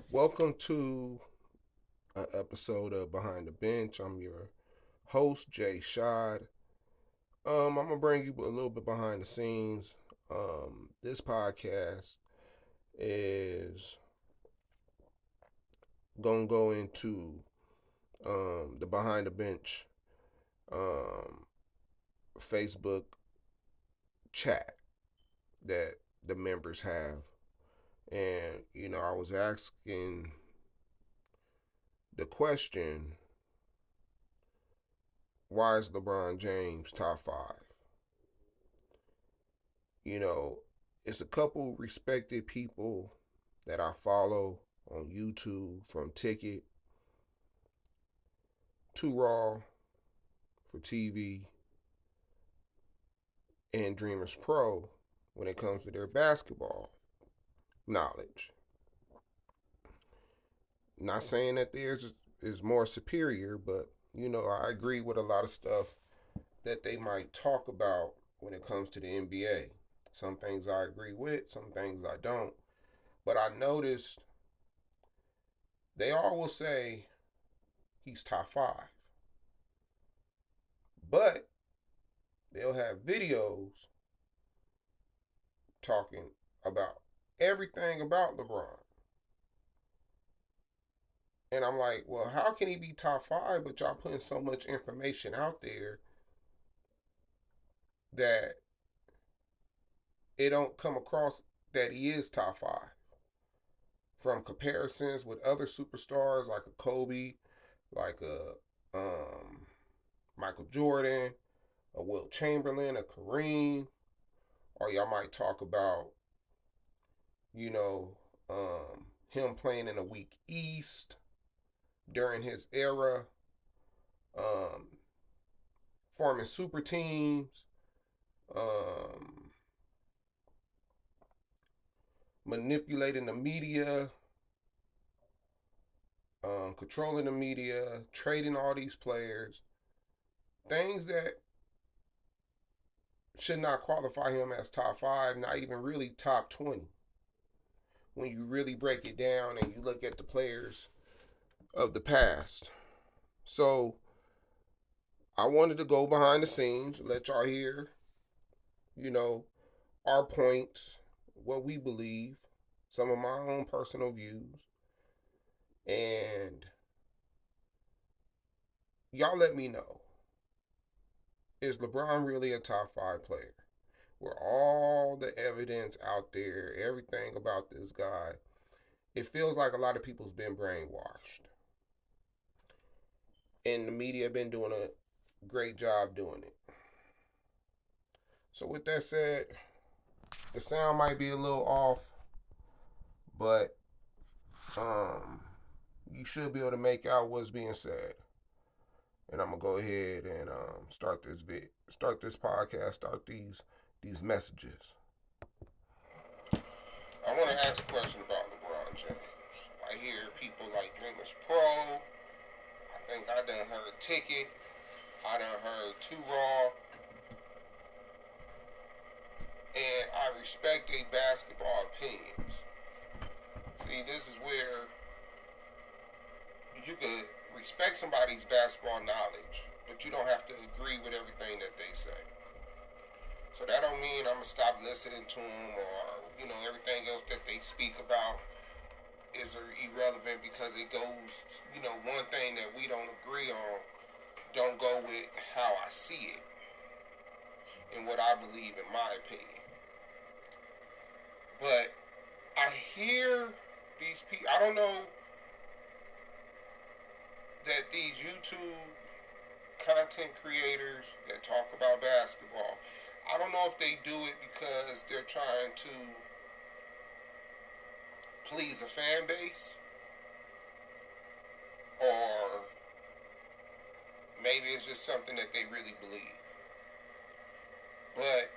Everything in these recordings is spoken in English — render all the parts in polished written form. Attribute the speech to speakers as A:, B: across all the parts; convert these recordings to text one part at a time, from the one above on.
A: Welcome to an episode of Behind the Bench. I'm your host, Jay Shad. I'm gonna bring you a little bit behind the scenes. This podcast is gonna go into the Behind the Bench um, Facebook chat that the members have, and I was asking the question, why is LeBron James top five? You know, it's a couple respected people that I follow on YouTube, from Ticket to Raw for TV and Dreamers Pro when it comes to their basketball knowledge. Not saying that theirs is more superior, but I agree with a lot of stuff that they might talk about when it comes to the NBA. Some things I agree with, some things I don't. But I noticed they all will say he's top five. But they'll have videos talking about everything about LeBron. And I'm like, well, how can he be top five, but y'all putting so much information out there that it don't come across that he is top five? From comparisons with other superstars like a Kobe, like a Michael Jordan, a Wilt Chamberlain, a Kareem, or y'all might talk about, you know, him playing in a weak East during his era, um, forming super teams, um, manipulating the media, controlling the media, trading all these players, things that should not qualify him as top five, not even really top 20. When you really break it down and you look at the players of the past. So I wanted to go behind the scenes, let y'all hear, you know, our points, what we believe, some of my own personal views, and y'all let me know, is LeBron really a top five player? Where all the evidence out there, everything about this guy, it feels like a lot of people's been brainwashed. And the media have been doing a great job doing it. So with that said, the sound might be a little off, but um, you should be able to make out what's being said. And I'm gonna go ahead and start this podcast, start these messages. I want to ask a question about LeBron James. I hear people like Dreamers Pro. I think I done heard Ticket. I done heard Too Raw. And I respect their basketball opinions. See, this is where you could respect somebody's basketball knowledge, but you don't have to agree with everything that they say. So that don't mean I'm gonna stop listening to them, or everything else that they speak about is irrelevant because it goes, one thing that we don't agree on don't go with how I see it and what I believe in my opinion. But I hear these people. I don't know that these YouTube content creators that talk about basketball, I don't know if they do it because they're trying to please a fan base, or maybe it's just something that they really believe. But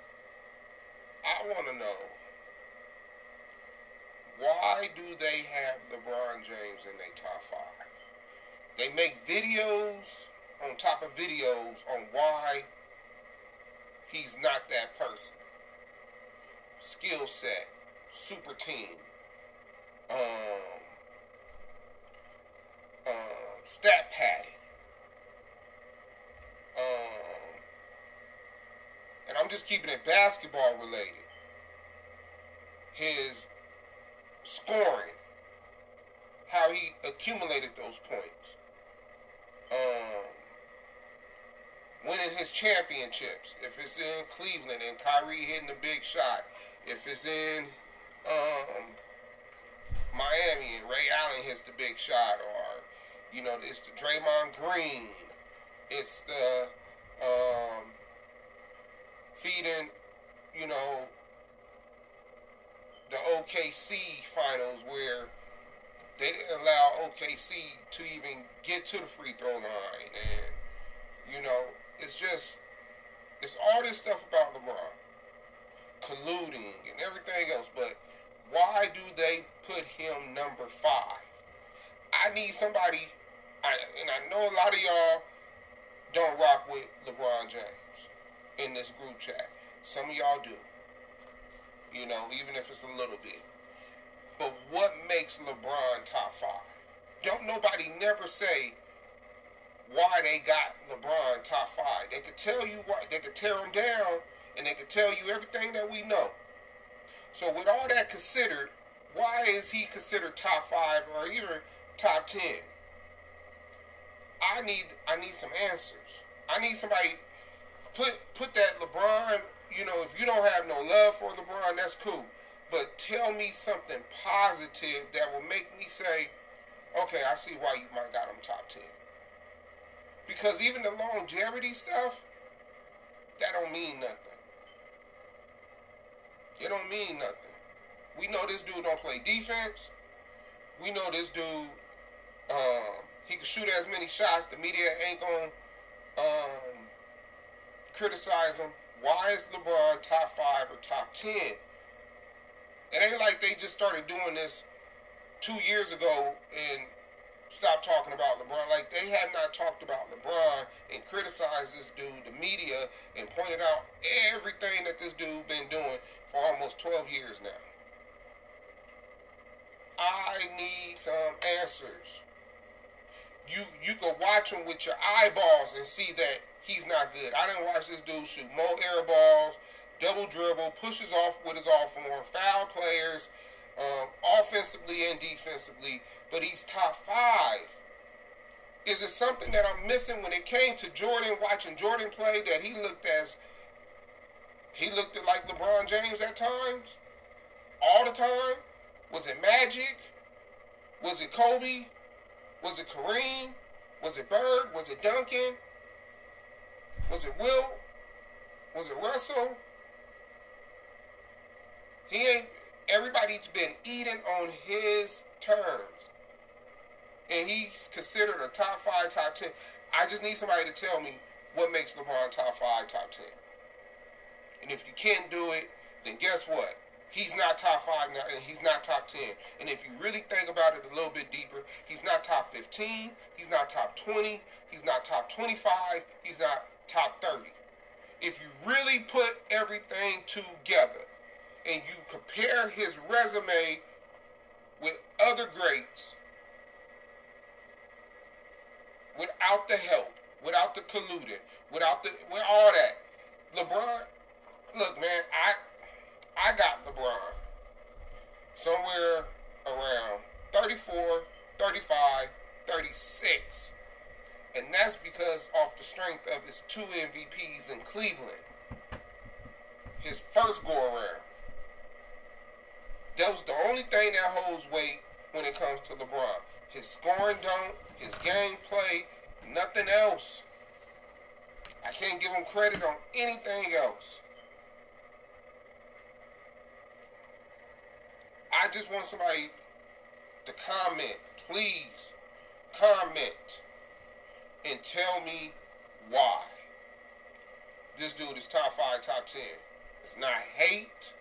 A: I want to know, why do they have LeBron James in their top five? They make videos on top of videos on why he's not that person. Skill set, super team, um, stat padding. Um, and I'm just keeping it basketball related. His scoring, how he accumulated those points, um, winning his championships. If it's in Cleveland and Kyrie hitting a big shot, if it's in Miami and Ray Allen hits the big shot, or it's the Draymond Green, it's the feeding, you know, the OKC finals where they didn't allow OKC to even get to the free throw line, and it's all this stuff about LeBron colluding and everything else. But why do they put him number 5? I need somebody, and I know a lot of y'all don't rock with LeBron James in this group chat. Some of y'all do, even if it's a little bit. But what makes LeBron top 5? Don't nobody never say why they got LeBron top 5. They could tell you why. They could tear him down, and they could tell you everything that we know. So with all that considered, why is he considered top 5 or even top 10? I need some answers. I need somebody put that LeBron. If you don't have no love for LeBron, that's cool. But tell me something positive that will make me say, okay, I see why you might got him top 10. Because even the longevity stuff, that don't mean nothing. It don't mean nothing. We know this dude don't play defense. We know this dude, he can shoot as many shots. The media ain't gonna criticize him. Why is LeBron top 5 or top 10? It ain't like they just started doing this 2 years ago and stopped talking about LeBron. Like, they have not talked about LeBron and criticized this dude, the media, and pointed out everything that this dude been doing for almost 12 years now. I need some answers. You can watch him with your eyeballs and see that he's not good. I didn't watch this dude shoot more air balls, double dribble, pushes off with his off arm, foul players, offensively and defensively, but he's top 5. Is it something that I'm missing when it came to Jordan, watching Jordan play, that he looked like LeBron James at times? All the time? Was it Magic? Was it Kobe? Was it Kareem? Was it Bird? Was it Duncan? Was it Wilt? Was it Russell? Everybody's been eating on his terms. And he's considered a top 5, top 10. I just need somebody to tell me what makes LeBron top 5, top 10. And if you can't do it, then guess what? He's not top 5 now, and he's not top 10. And if you really think about it a little bit deeper, he's not top 15, he's not top 20, he's not top 25, he's not top 30. If you really put everything together and you compare his resume with other greats, without the help, without the colluding, with all that, LeBron, look, man, I got LeBron somewhere around 34, 35, 36. And that's because off the strength of his 2 MVPs in Cleveland. His first go around. That was the only thing that holds weight when it comes to LeBron. His scoring don't, his gameplay, nothing else. I can't give him credit on anything else. I just want somebody to comment. Please comment and tell me why this dude is top 5, top 10. It's not hate.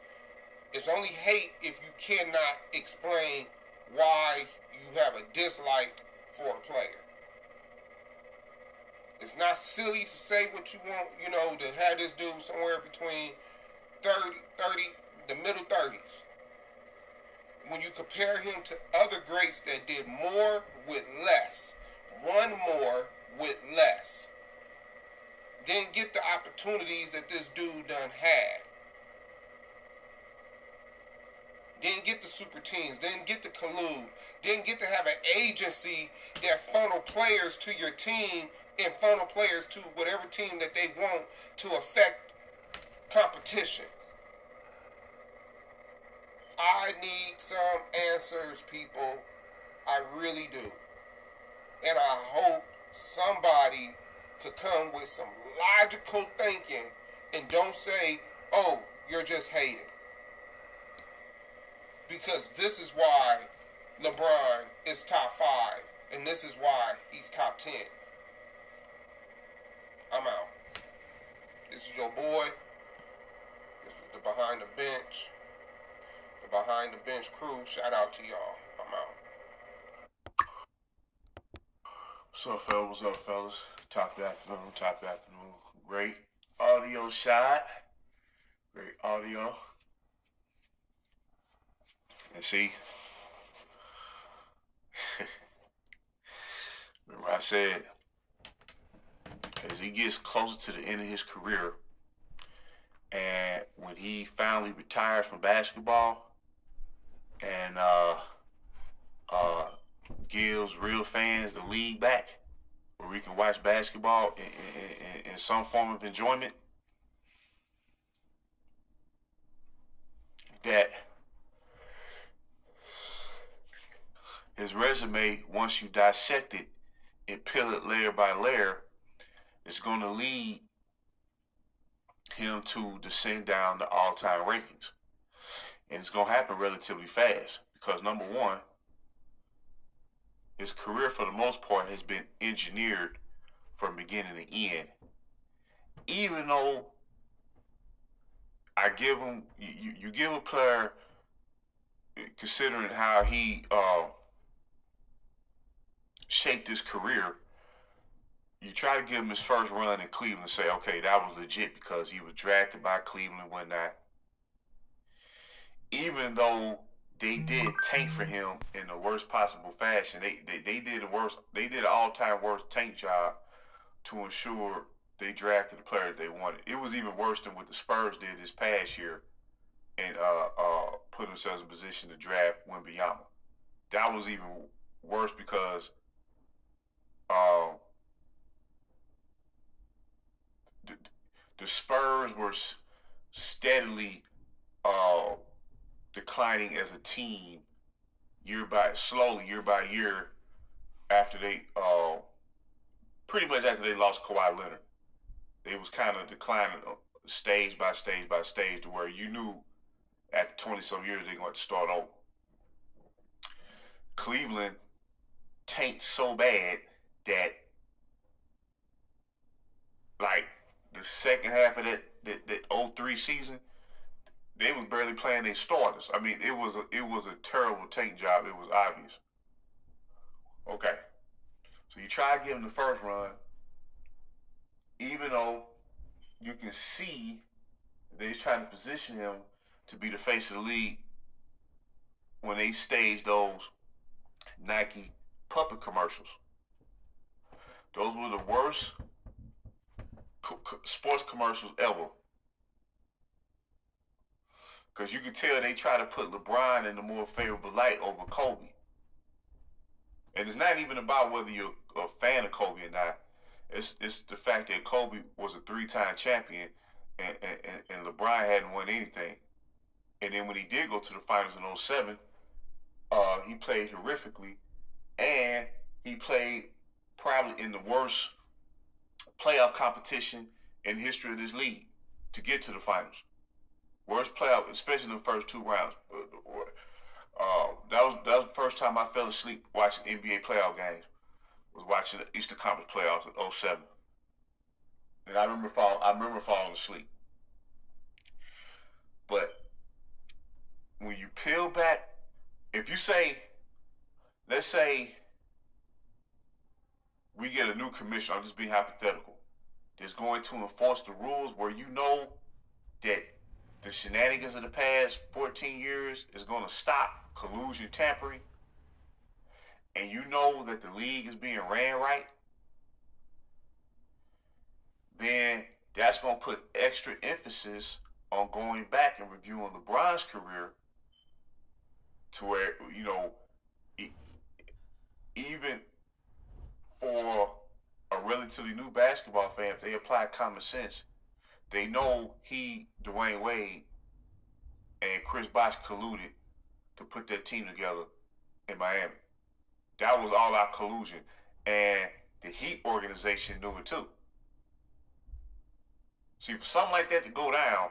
A: It's only hate if you cannot explain why you have a dislike for a player. It's not silly to say what you want, to have this dude somewhere between 30, the middle 30s. When you compare him to other greats that did more with less. won more with less. Didn't get the opportunities that this dude done had. Didn't get the super teams. Didn't get to collude. Didn't get to have an agency that funnel players to your team and funnel players to whatever team that they want to affect competition. I need some answers, people. I really do. And I hope somebody could come with some logical thinking and don't say, oh, you're just hating. Because this is why LeBron is top 5, and this is why he's top 10. I'm out. This is your boy. This is the Behind the Bench. The Behind the Bench crew. Shout out to y'all. I'm out.
B: What's up, fellas? What's up, fellas? Top afternoon, top afternoon. Great audio shot. Great audio. And see, remember I said, as he gets closer to the end of his career, and when he finally retires from basketball, and gives real fans the league back, where we can watch basketball in some form of enjoyment, that his resume, once you dissect it and peel it layer by layer, is going to lead him to descend down the all-time rankings. And it's going to happen relatively fast because, number one, his career for the most part has been engineered from beginning to end. Even though I give him, you give a player, considering how he shaped his career, you try to give him his first run in Cleveland and say, okay, that was legit because he was drafted by Cleveland and whatnot. Even though they did tank for him in the worst possible fashion, they did an all-time worst tank job to ensure they drafted the players they wanted. It was even worse than what the Spurs did this past year and put themselves in position to draft Wembanyama. That was even worse because the Spurs were steadily declining as a team year by year after they pretty much after they lost Kawhi Leonard. They was kind of declining stage by stage by stage to where you knew after 20-some years they're going to start over. Cleveland tanked so bad that like the second half of that 03 season, they was barely playing their starters. I mean, it was a terrible tank job. It was obvious. Okay, so you try to give him the first run, even though you can see they're trying to position him to be the face of the league when they stage those Nike puppet commercials. Those were the worst sports commercials ever. Because you can tell they try to put LeBron in the more favorable light over Kobe. And it's not even about whether you're a fan of Kobe or not. It's the fact that Kobe was a 3-time champion and LeBron hadn't won anything. And then when he did go to the finals in 07, he played horrifically. And he played probably in the worst playoff competition in the history of this league to get to the finals. Worst playoff, especially in the first 2 rounds. That was the first time I fell asleep watching NBA playoff games. Was watching the Eastern Conference playoffs in 07. And I remember falling asleep. But when you peel back, if you say, let's say we get a new commissioner, I'm just being hypothetical, that's going to enforce the rules where you know that the shenanigans of the past 14 years is going to stop collusion, tampering, and you know that the league is being ran right, then that's going to put extra emphasis on going back and reviewing LeBron's career to where, even for a relatively new basketball fan, if they apply common sense, they know Dwyane Wade, and Chris Bosh colluded to put that team together in Miami. That was all out collusion. And the Heat organization knew it too. See, for something like that to go down,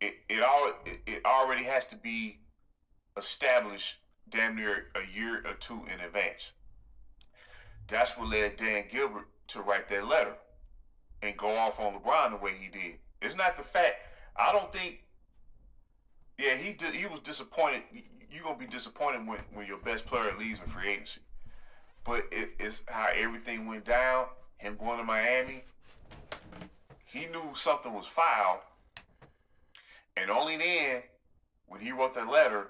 B: it already has to be established damn near a year or two in advance. That's what led Dan Gilbert to write that letter and go off on LeBron the way he did. It's not the fact. I don't think. Yeah, he was disappointed. You're gonna be disappointed when your best player leaves in free agency. But it's how everything went down. Him going to Miami, he knew something was foul, and only then, when he wrote that letter,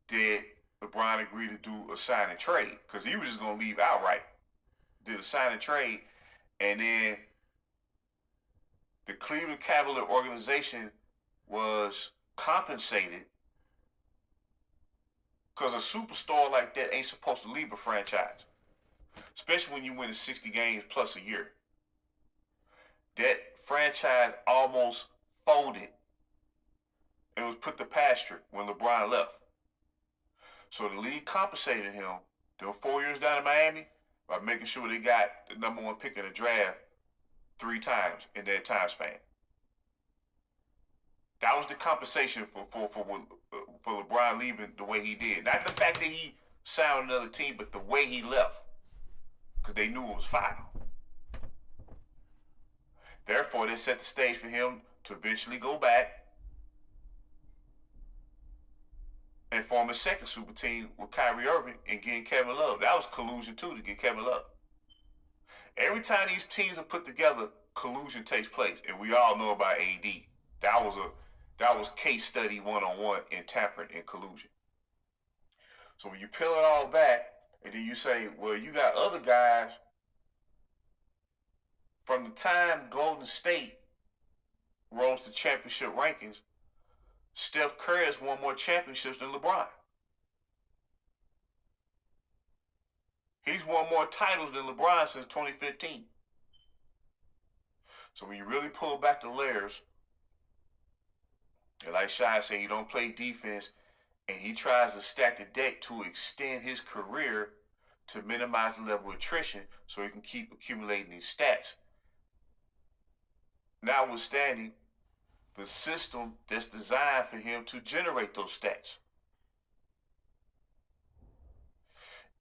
B: did LeBron agree to do a sign and trade, because he was just gonna leave outright. Did a sign and trade, and then the Cleveland Cavalier organization was compensated, because a superstar like that ain't supposed to leave a franchise, especially when you win 60 games plus a year. That franchise almost folded and was put to pasture when LeBron left. So the league compensated him, them 4 years down in Miami, by making sure they got the number one pick in the draft 3 times in that time span. That was the compensation for LeBron leaving the way he did. Not the fact that he signed another team, but the way he left, because they knew it was foul. Therefore, they set the stage for him to eventually go back and form a second super team with Kyrie Irving and getting Kevin Love. That was collusion too, to get Kevin Love. Every time these teams are put together, collusion takes place, and we all know about AD. That was case study 101 in tampering and collusion. So when you peel it all back, and then you say, well, you got other guys from the time Golden State rose to championship rankings, Steph Curry has won more championships than LeBron. He's won more titles than LeBron since 2015. So when you really pull back the layers, and like Shai said, he don't play defense, and he tries to stack the deck to extend his career to minimize the level of attrition so he can keep accumulating these stats. Notwithstanding the system that's designed for him to generate those stats.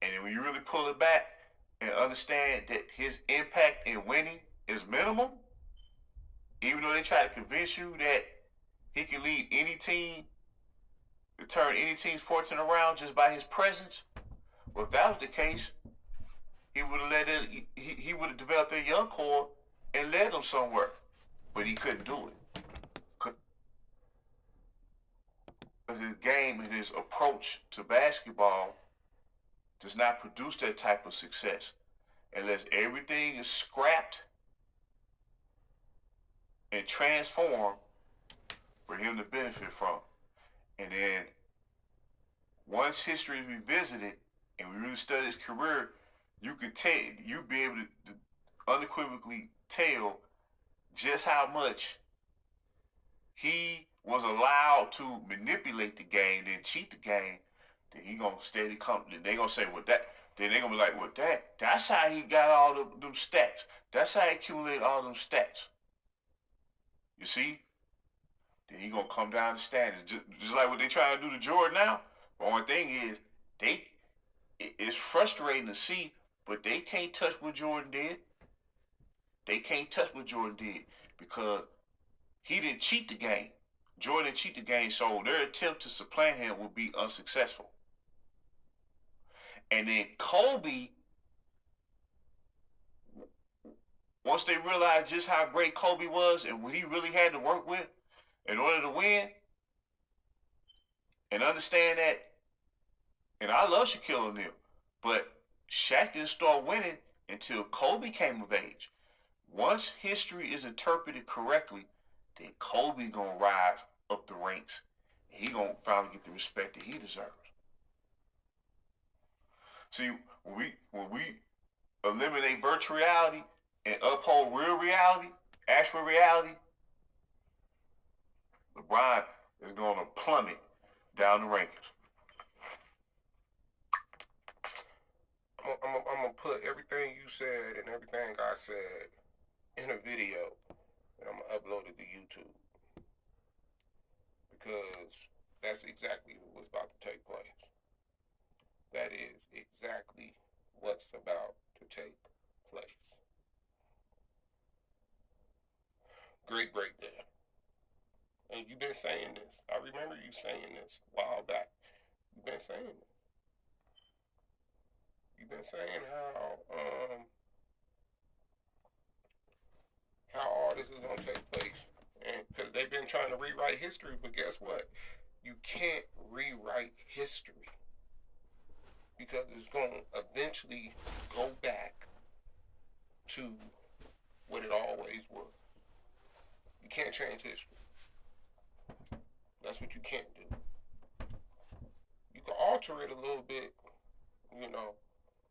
B: And then when you really pull it back and understand that his impact in winning is minimum, even though they try to convince you that he can lead any team, turn any team's fortune around just by his presence. Well, if that was the case, he would have developed a young core and led them somewhere, but he couldn't do it because his game and his approach to basketball does not produce that type of success unless everything is scrapped and transformed for him to benefit from. And then once history is revisited and we really study his career, you'll be able to unequivocally tell just how much he was allowed to manipulate the game, then cheat the game. Then he gonna steady come. Then they gonna say, well, that. Then they gonna be like, well, that's how he got all them stats. That's how he accumulated all them stats. You see? Then he gonna come down the standards, just like what they trying to do to Jordan now. The only thing is, it's frustrating to see, but they can't touch what Jordan did. They can't touch what Jordan did because he didn't cheat the game. Jordan didn't cheat the game, so their attempt to supplant him will be unsuccessful. And then Kobe, once they realized just how great Kobe was and what he really had to work with in order to win, and understand that, and I love Shaquille O'Neal, But Shaq didn't start winning until Kobe came of age. Once history is interpreted correctly, then Kobe gonna rise up the ranks. He gonna finally get the respect that he deserves. See, when we eliminate virtual reality and uphold real reality, actual reality, LeBron is gonna plummet down the rankings.
A: I'm gonna put everything you said and everything I said in a video, and I'm gonna upload it to YouTube because that's exactly what's about to take place. That is exactly what's about to take place. Great breakdown. And you've been saying this. I remember you saying this a while back. You've been saying it. You've been saying how all this is gonna take place, and because they've been trying to rewrite history, but guess what? You can't rewrite history because it's gonna eventually go back to what it always was. You can't change history. That's what you can't do. You can alter it a little bit, you know,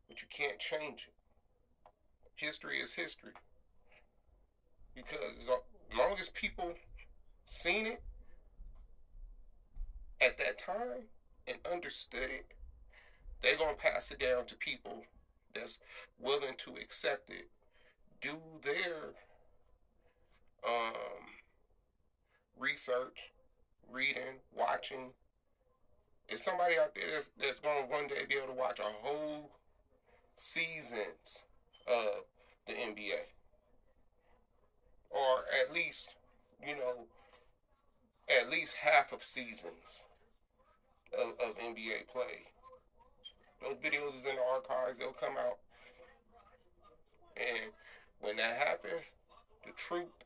A: but you can't change it. History is history. Because as long as people seen it at that time and understood it, they're going to pass it down to people that's willing to accept it, do their research, reading, watching. Is somebody out there that's going to one day be able to watch a whole seasons of the NBA? Or at least, you know, at least half of seasons of NBA play. Those videos is in the archives. They'll come out. And when that happens, the truth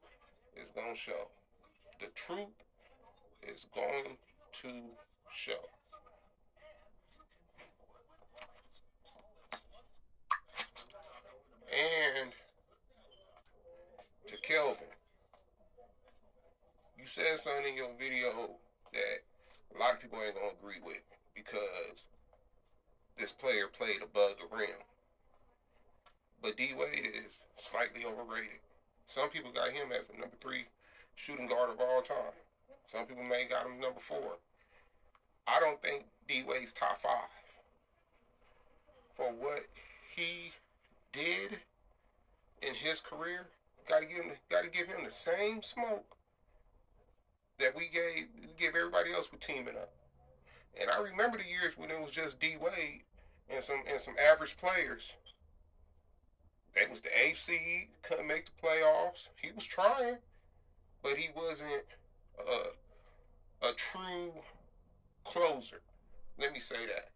A: is going to show. The truth is going to show. And to Kelvin, you said something in your video that a lot of people ain't going to agree with because this player played above the rim. But D Wade is slightly overrated. Some people got him as the number 3 shooting guard of all time. Some people may got him number 4. I don't think D Wade's top 5 for what he did in his career. Got to give him the same smoke that we give everybody else for teaming up. And I remember the years when it was just D Wade and some average players. They was the eighth seed, couldn't make the playoffs. He was trying, but he wasn't a true closer. Let me say that.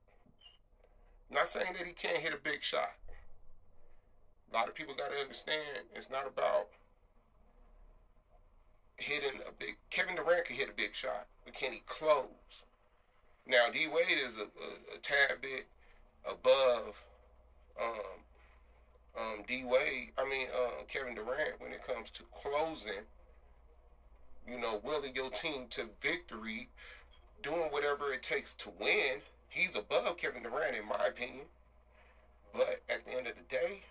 A: Not saying that he can't hit a big shot. A lot of people got to understand it's not about hitting a big. Kevin Durant can hit a big shot, but can he close? Now D Wade is a tad bit above D Wade. Kevin Durant when it comes to closing. You know, willing your team to victory, doing whatever it takes to win. He's above Kevin Durant in my opinion. But at the end of the day,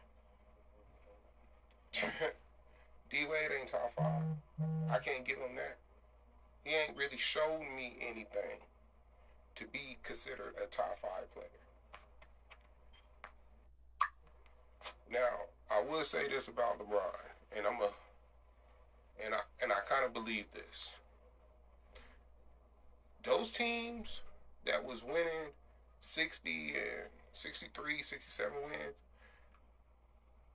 A: D Wade ain't top 5. I can't give him that. He ain't really shown me anything to be considered a top 5 player. Now, I will say this about LeBron, and I kind of believe this. Those teams that was winning 60 and 63, 67 wins,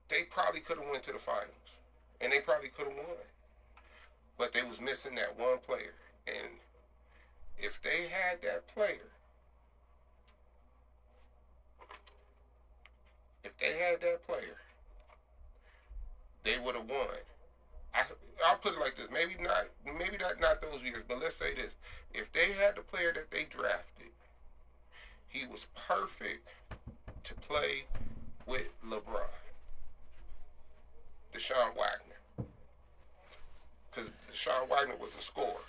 A: they probably could have went to the finals, and they probably could have won. But they was missing that one player, and if they had that player, they would have won. I'll put it like this: maybe not those years, but let's say this: if they had the player that they drafted, he was perfect to play with LeBron, Deshaun Wagner, because Deshaun Wagner was a scorer.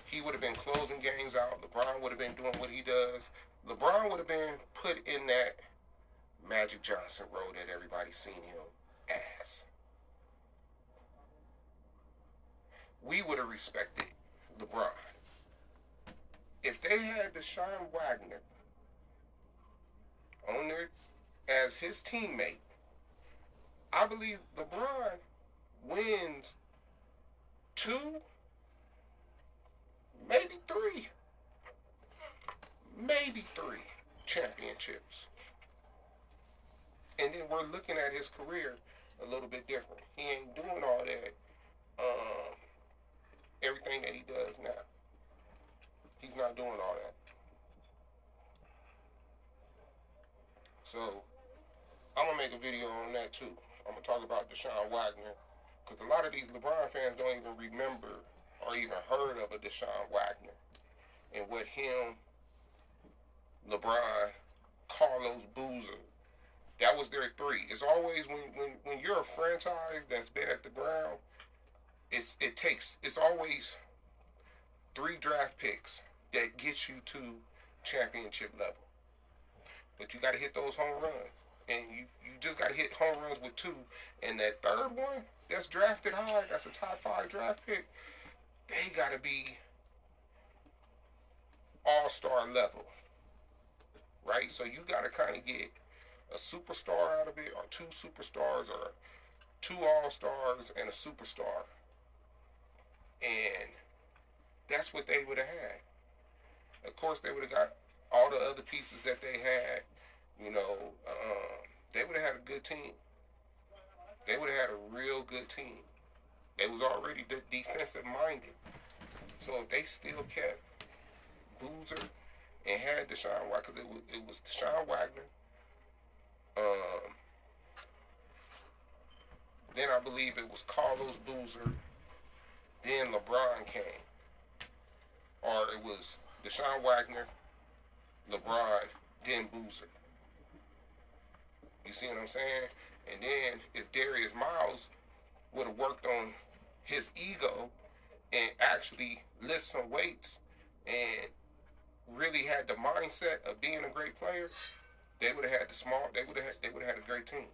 A: He would have been closing games out. LeBron would have been doing what he does. LeBron would have been put in that Magic Johnson role that everybody's seen him as. We would have respected LeBron. If they had Deshaun Wagner on there as his teammate, I believe LeBron wins 2, maybe 3 championships. And then we're looking at his career a little bit different. He ain't doing all that, everything that he does now. He's not doing all that. So I'm gonna make a video on that too. I'm gonna talk about Deshaun Wagner, because a lot of these LeBron fans don't even remember or even heard of a Deshaun Wagner and what him, LeBron, Carlos Boozer, that was their 3. It's always when you're a franchise that's been at the ground, it's always 3 draft picks that get you to championship level. But you got to hit those home runs. And you just got to hit home runs with 2. And that third one that's drafted high, that's a top 5 draft pick, they got to be all-star level. Right? So you got to kind of get a superstar out of it, or 2 superstars, or 2 all-stars and a superstar. And that's what they would have had. Of course, they would have got all the other pieces that they had. You know, they would have had a good team. They would have had a real good team. They was already defensive minded. So if they still kept Boozer and had Deshaun Wagner, because it was Deshaun Wagner. Then I believe it was Carlos Boozer. Then LeBron came. Or it was Deshaun Wagner, LeBron, then Boozer. You see what I'm saying? And then if Darius Miles would have worked on his ego and actually lift some weights and really had the mindset of being a great player, they would have had they would have had a great team.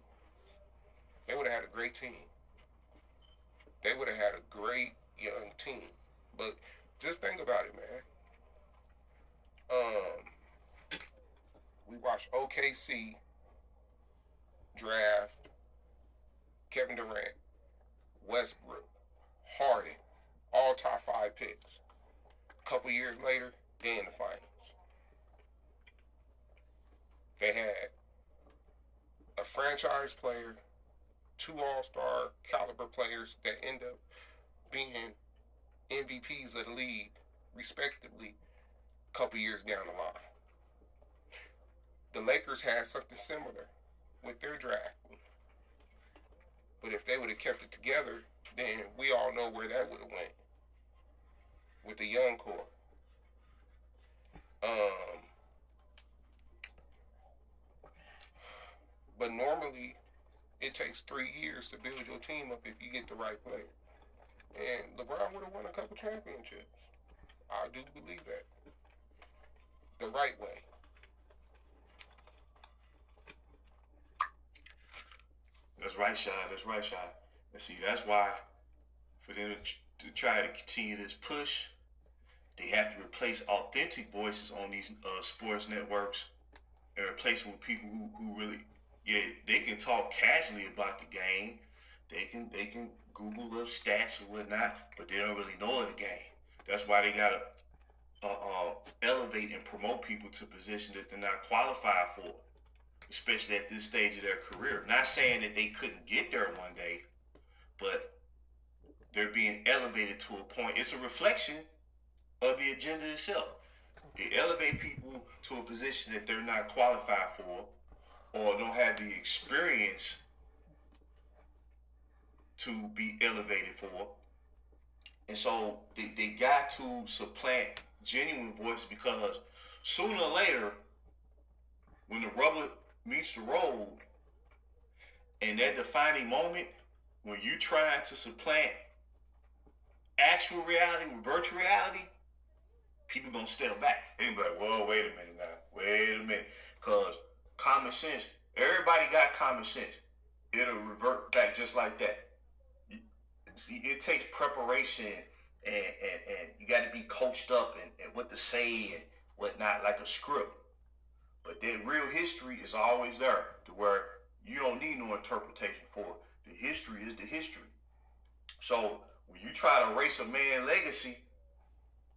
A: They would have had a great team. They would have had a great young team. But just think about it, man. We watched OKC draft Kevin Durant, Westbrook, Harden, all top 5 picks. A couple years later, they in the finals. They had a franchise player, 2 all-star caliber players that end up being MVPs of the league, respectively, a couple years down the line. The Lakers had something similar with their draft. But if they would have kept it together, then we all know where that would have went with the young core. But normally, it takes 3 years to build your team up if you get the right player. And LeBron would have won a couple championships. I do believe that. The right way.
B: That's right, Sean. That's right, Sean. And see, that's why for them to try to continue this push, they have to replace authentic voices on these sports networks and replace them with people who really, yeah, they can talk casually about the game. They can Google up stats and whatnot, but they don't really know the game. That's why they gotta elevate and promote people to positions that they're not qualified for, especially at this stage of their career. Not saying that they couldn't get there one day, but they're being elevated to a point. It's a reflection of the agenda itself. They elevate people to a position that they're not qualified for or don't have the experience to be elevated for. And so they got to supplant genuine voice, because sooner or later when the rubber meets the road, and that defining moment when you trying to supplant actual reality with virtual reality, people gonna step back. They gonna be like, whoa, wait a minute now. Wait a minute. Cause common sense, everybody got common sense. It'll revert back just like that. See, it takes preparation and you got to be coached up and what to say and whatnot, like a script. But that real history is always there to where you don't need no interpretation for it. The history is the history. So when you try to erase a man's legacy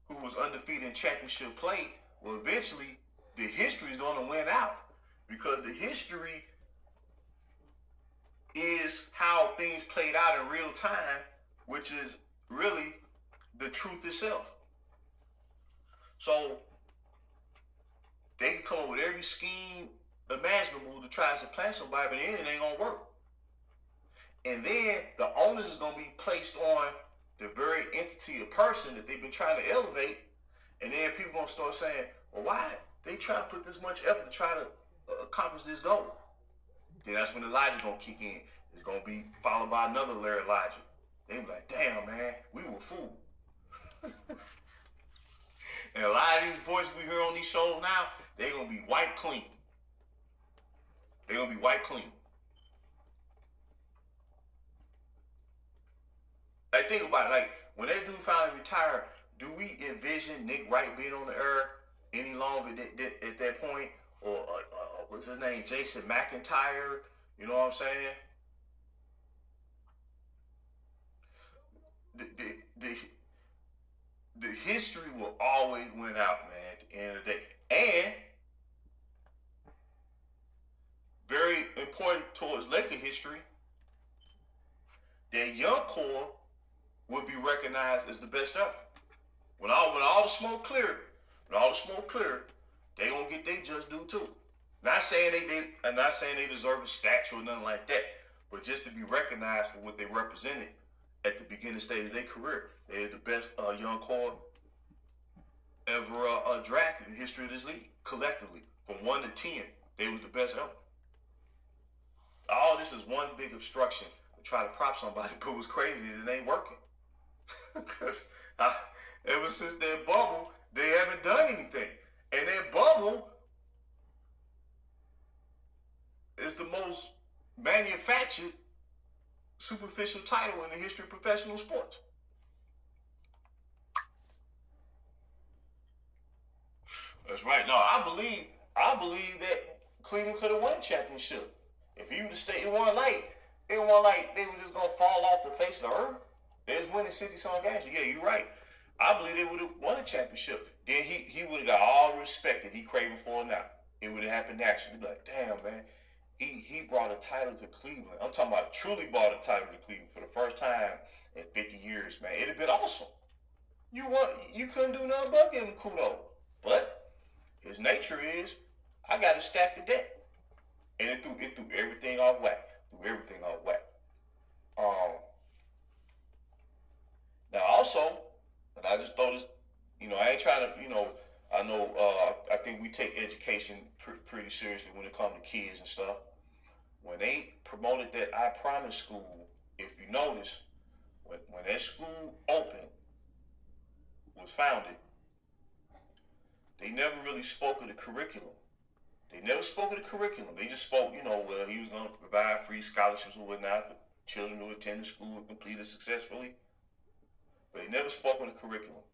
B: who was undefeated in championship play, well, eventually the history is going to win out because the history is how things played out in real time, which is really the truth itself. So they can come up with every scheme imaginable to try to supplant somebody, but then it ain't gonna work. And then the onus is gonna be placed on the very entity or person that they've been trying to elevate, and then people gonna start saying, well, why they try to put this much effort to try to accomplish this goal? Then that's when the logic gonna kick in. It's gonna be followed by another layer of logic. They be like, damn man, we were fooled. And a lot of these voices we hear on these shows now, they gonna be white clean. They gonna be white clean. Like think about it, like when that dude finally retired, do we envision Nick Wright being on the air any longer at that point? Or what's his name, Jason McIntyre? You know what I'm saying? The, the, the, the history will always win out, man, at the end of the day. And very important towards Laker history, that young core will be recognized as the best ever. When all the smoke cleared, they gonna get their just due too. Not saying I'm not saying they deserve a statue or nothing like that, but just to be recognized for what they represented at the beginning stage of their career. They're the best young core ever drafted in the history of this league, collectively. From 1 to 10, they was the best ever. All this is one big obstruction to try to prop somebody, but what's crazy is it ain't working. Because ever since that bubble, they haven't done anything. And that bubble is the most manufactured superficial title in the history of professional sports. That's right. No, I believe that Cleveland could have won a championship. If he would have stayed, it wasn't like they were just gonna fall off the face of the earth. They was winning 60-some games. Yeah, you're right. I believe they would have won a championship. Then he would have got all the respect that he craving for now. It would have happened naturally. He'd be like, damn man, he brought a title to Cleveland. I'm talking about truly brought a title to Cleveland for the first time in 50 years, man. It'd have been awesome. You couldn't do nothing but give him kudos. But his nature is, I got to stack the deck. And it threw everything off whack. Now also, and I just throw this, I ain't trying to, I know, I think we take education pretty seriously when it comes to kids and stuff. When they promoted that I Promise school, if you notice, when that school opened, was founded, they never really spoke of the curriculum. They never spoke of the curriculum. They just spoke, well, he was going to provide free scholarships and whatnot for children who attend the school and complete it successfully. But they never spoke on the curriculum.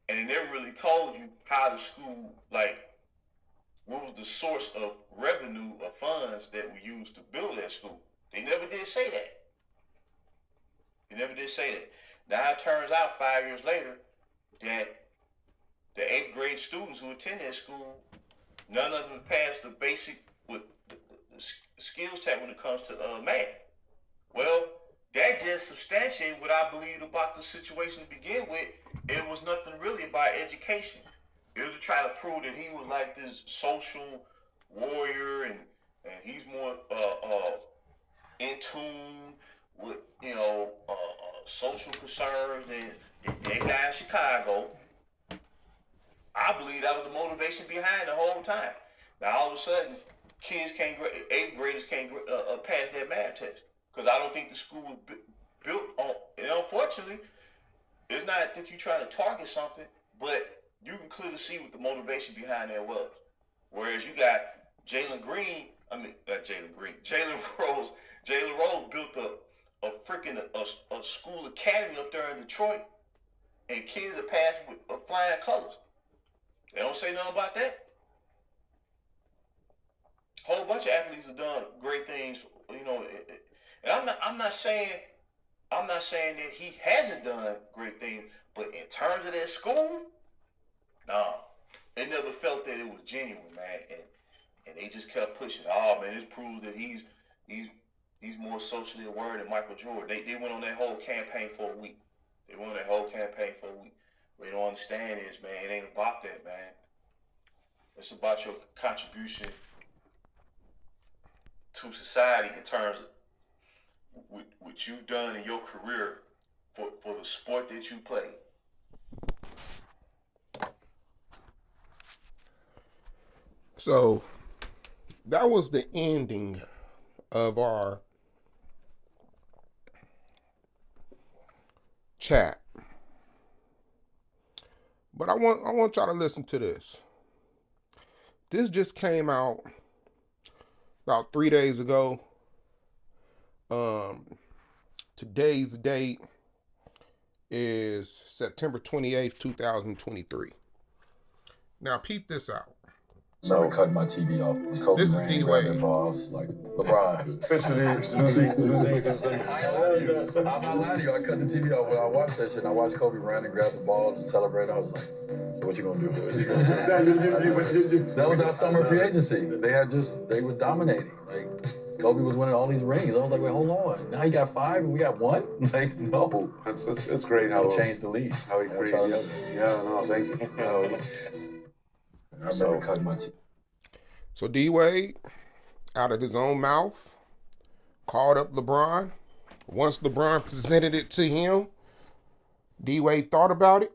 B: And they never really told you how the school, what was the source of revenue or funds that were used to build that school. They never did say that. Now it turns out 5 years later that the 8th grade students who attend that school, none of them passed the basic with the skills test when it comes to math. Well, that just substantiated what I believed about the situation to begin with. It was nothing really about education. It was to try to prove that he was like this social warrior and he's more in tune with social concerns than that guy in Chicago. I believe that was the motivation behind the whole time. Now all of a sudden, kids can't, eighth graders can't pass their math test because I don't think the school was built on. And unfortunately, it's not that you're trying to target something, but you can clearly see what the motivation behind that was. Whereas you got Jalen Green, I mean not Jalen Green, Jalen Rose. Jalen Rose built a freaking a school academy up there in Detroit, and kids are passing with flying colors. They don't say nothing about that. A whole bunch of athletes have done great things, you know. And I'm not saying that he hasn't done great things, but in terms of that school, no, they never felt that it was genuine, man. And they just kept pushing. Oh man, this proves that he's more socially aware than Michael Jordan. They went on that whole campaign for a week. They went on that whole campaign for a week. What they don't understand is, man, it ain't about that, man. It's about your contribution to society in terms of what you've done in your career for the sport that you play.
A: So that was the ending of our chat. But I want y'all to listen to this. This just came out about 3 days ago. Today's date is September 28th, 2023. Now peep this out.
C: I remember cutting my TV off when Kobe
A: This is
C: ran and grabbed that
A: D-Wade.
C: ball. I was like, LeBron. I'm not lying to you. I cut the TV off when I watched that shit. And I watched Kobe run and grab the ball and celebrate. I was like, so what you gonna do? That was our summer free agency. They were dominating. Like, Kobe was winning all these rings. I was like, wait, hold on. Now he got 5 and we got 1? Like, no.
D: It's great how
C: it changed the league.
D: How he created. Yeah, no, thank you.
C: I remember cutting my TV.
A: So D-Wade, out of his own mouth, called up LeBron. Once LeBron presented it to him, D-Wade thought about it.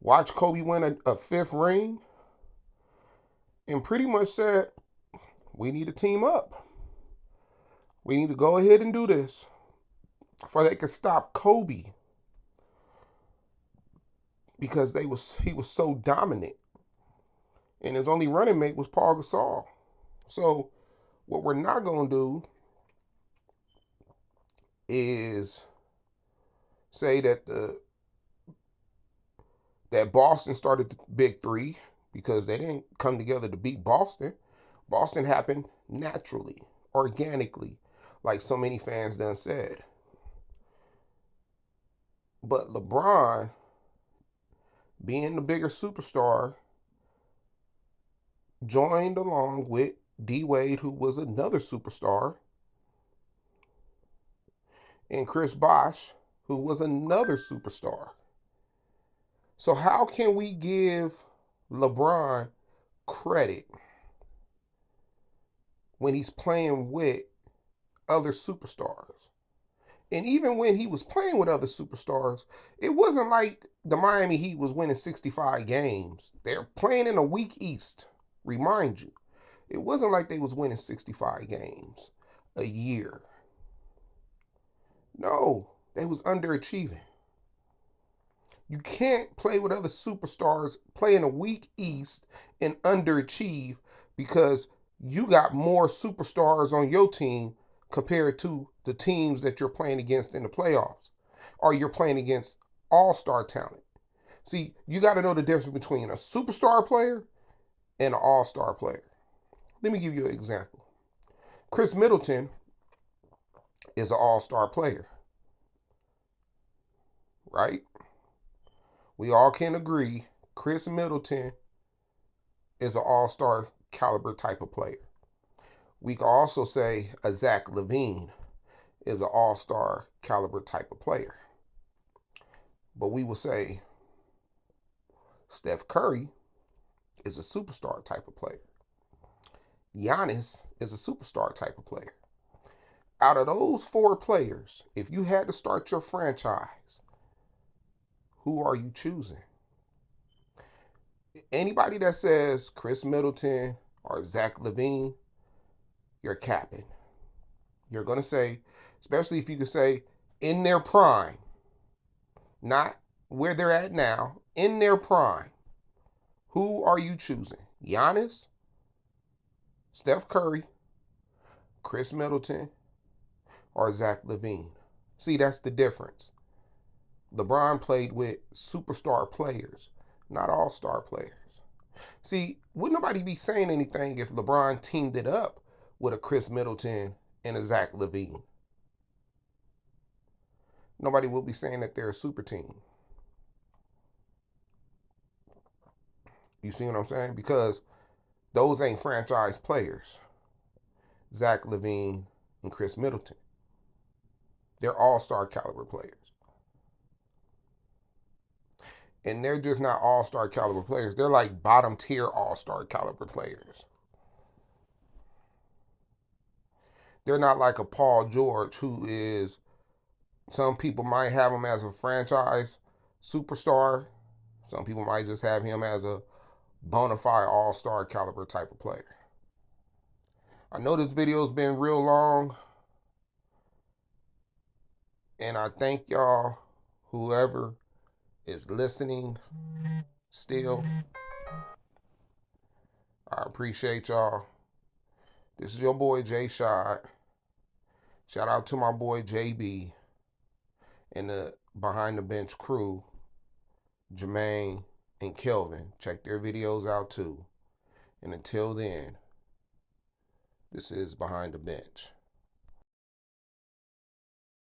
A: Watched Kobe win a 5th ring. And pretty much said, we need to team up. We need to go ahead and do this before they could stop Kobe. Because he was so dominant. And his only running mate was Paul Gasol. So what we're not going to do is say that that Boston started the big 3 because they didn't come together to beat Boston. Boston happened naturally, organically, like so many fans done said. But LeBron, being the bigger superstar, joined along with D-Wade, who was another superstar, and Chris Bosh, who was another superstar. So how can we give LeBron credit when he's playing with other superstars? And even when he was playing with other superstars, it wasn't like the Miami Heat was winning 65 games. They're playing in a weak East. Remind you, it wasn't like they was winning 65 games a year. No, they was underachieving. You can't play with other superstars, play in a weak East, and underachieve because you got more superstars on your team compared to the teams that you're playing against in the playoffs, or you're playing against all-star talent. See, you got to know the difference between a superstar player and an all-star player. Let me give you an example. Chris Middleton is an all-star player, right? We all can agree Chris Middleton is an all-star caliber type of player. We can also say a Zach LaVine is an all-star caliber type of player. But we will say Steph Curry is a superstar type of player. Giannis is a superstar type of player. Out of those 4 players, if you had to start your franchise, Who are you choosing? Anybody that says Chris Middleton or Zach LaVine, you're capping. You're going to say, especially if you could say in their prime, not where they're at now, in their prime, who are you choosing? Giannis, Steph Curry, Chris Middleton, or Zach LaVine? See, that's the difference. LeBron played with superstar players, not all-star players. See, would nobody be saying anything if LeBron teamed it up with a Chris Middleton and a Zach LaVine? Nobody will be saying that they're a super team. You see what I'm saying? Because those ain't franchise players. Zach LaVine and Chris Middleton. They're all-star caliber players. And they're just not all-star caliber players. They're like bottom tier all-star caliber players. They're not like a Paul George, who is, some people might have him as a franchise superstar. Some people might just have him as a bona fide all-star caliber type of player. I know this video's been real long, and I thank y'all, whoever is listening still. I appreciate y'all. This is your boy Jay Shot. Shout out to my boy JB and the Behind the Bench crew, Jermaine and Kelvin. Check their videos out too. And until then, this is Behind the Bench.